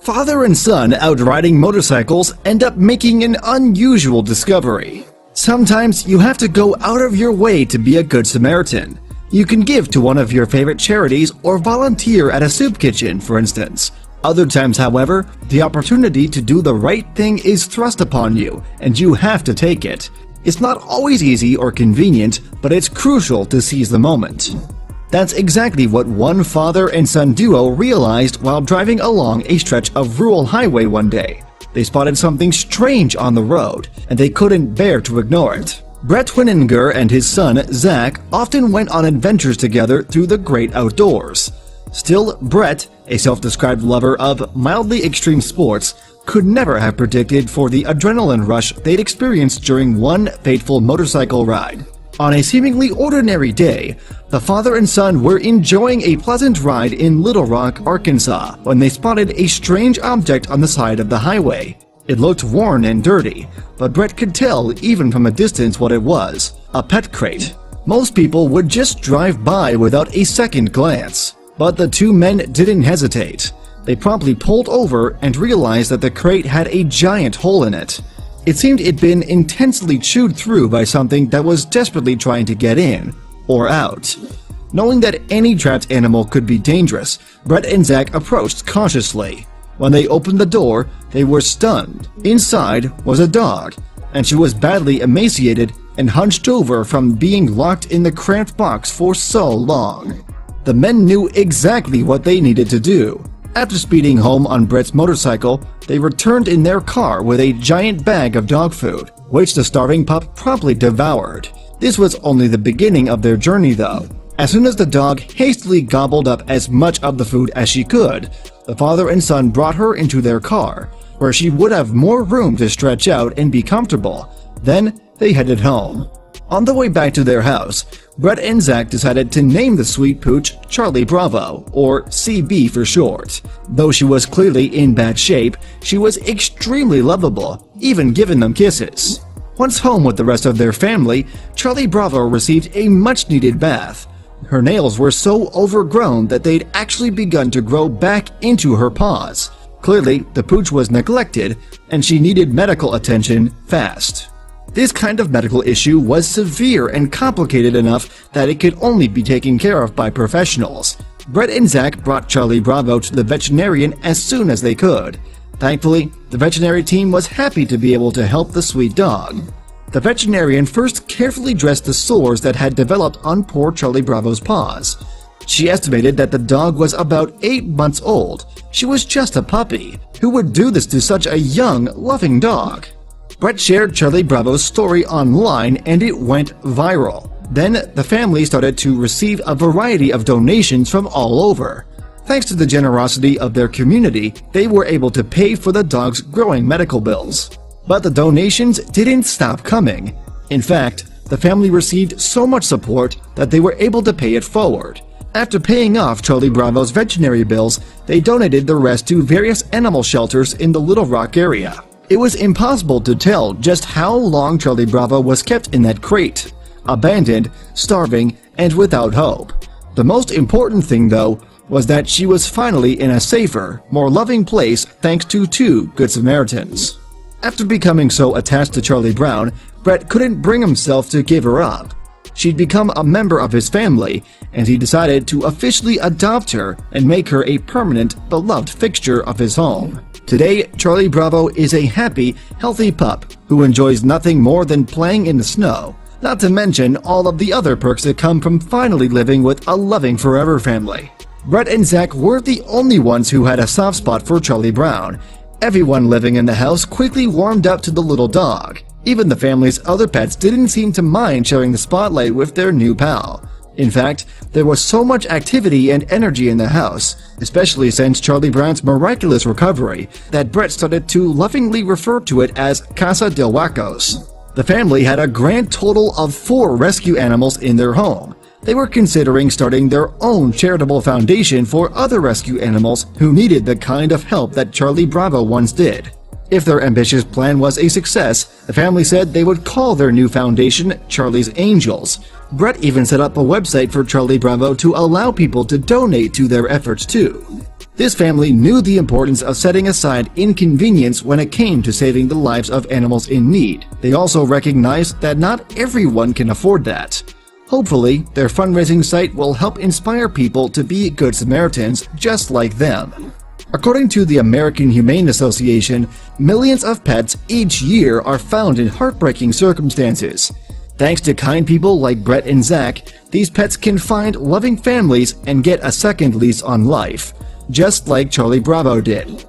Father and son out riding motorcycles end up making an unusual discovery. Sometimes you have to go out of your way to be a good Samaritan. You can give to one of your favorite charities or volunteer at a soup kitchen, for instance. Other times, however, the opportunity to do the right thing is thrust upon you, and you have to take it. It's not always easy or convenient, but it's crucial to seize the moment. That's exactly what one father and son duo realized while driving along a stretch of rural highway one day. They spotted something strange on the road, and they couldn't bear to ignore it. Brett Winninger and his son, Zach, often went on adventures together through the great outdoors. Still, Brett, a self-described lover of mildly extreme sports, could never have predicted for the adrenaline rush they'd experienced during one fateful motorcycle ride. On a seemingly ordinary day, the father and son were enjoying a pleasant ride in Little Rock, Arkansas, when they spotted a strange object on the side of the highway. It looked worn and dirty, but Brett could tell even from a distance what it was: a pet crate. Most people would just drive by without a second glance, but the two men didn't hesitate. They promptly pulled over and realized that the crate had a giant hole in it. It seemed it'd been intensely chewed through by something that was desperately trying to get in, or out. Knowing that any trapped animal could be dangerous, Brett and Zach approached cautiously. When they opened the door, they were stunned. Inside was a dog, and she was badly emaciated and hunched over from being locked in the cramped box for so long. The men knew exactly what they needed to do. After speeding home on Brett's motorcycle, they returned in their car with a giant bag of dog food, which the starving pup promptly devoured. This was only the beginning of their journey, though. As soon as the dog hastily gobbled up as much of the food as she could, the father and son brought her into their car, where she would have more room to stretch out and be comfortable. Then they headed home. On the way back to their house, Brett and Zach decided to name the sweet pooch Charlie Bravo, or CB for short. Though she was clearly in bad shape, she was extremely lovable, even giving them kisses. Once home with the rest of their family, Charlie Bravo received a much-needed bath. Her nails were so overgrown that they'd actually begun to grow back into her paws. Clearly, the pooch was neglected, and she needed medical attention fast. This kind of medical issue was severe and complicated enough that it could only be taken care of by professionals. Brett and Zach brought Charlie Bravo to the veterinarian as soon as they could. Thankfully, the veterinary team was happy to be able to help the sweet dog. The veterinarian first carefully dressed the sores that had developed on poor Charlie Bravo's paws. She estimated that the dog was about 8 months old. She was just a puppy. Who would do this to such a young, loving dog? Brett shared Charlie Bravo's story online and it went viral. Then the family started to receive a variety of donations from all over. Thanks to the generosity of their community, they were able to pay for the dog's growing medical bills. But the donations didn't stop coming. In fact, the family received so much support that they were able to pay it forward. After paying off Charlie Bravo's veterinary bills, they donated the rest to various animal shelters in the Little Rock area. It was impossible to tell just how long Charlie Bravo was kept in that crate, abandoned, starving, and without hope. The most important thing, though, was that she was finally in a safer, more loving place thanks to 2 Good Samaritans. After becoming so attached to Charlie Brown, Brett couldn't bring himself to give her up. She'd become a member of his family, and he decided to officially adopt her and make her a permanent, beloved fixture of his home. Today, Charlie Bravo is a happy, healthy pup who enjoys nothing more than playing in the snow, not to mention all of the other perks that come from finally living with a loving forever family. Brett and Zach weren't the only ones who had a soft spot for Charlie Brown. Everyone living in the house quickly warmed up to the little dog. Even the family's other pets didn't seem to mind sharing the spotlight with their new pal. In fact, there was so much activity and energy in the house, especially since Charlie Brown's miraculous recovery, that Brett started to lovingly refer to it as Casa del Huacos. The family had a grand total of 4 rescue animals in their home. They were considering starting their own charitable foundation for other rescue animals who needed the kind of help that Charlie Bravo once did. If their ambitious plan was a success, the family said they would call their new foundation Charlie's Angels. Brett even set up a website for Charlie Bravo to allow people to donate to their efforts too. This family knew the importance of setting aside inconvenience when it came to saving the lives of animals in need. They also recognized that not everyone can afford that. Hopefully, their fundraising site will help inspire people to be good Samaritans just like them. According to the American Humane Association, millions of pets each year are found in heartbreaking circumstances. Thanks to kind people like Brett and Zach, these pets can find loving families and get a second lease on life, just like Charlie Bravo did.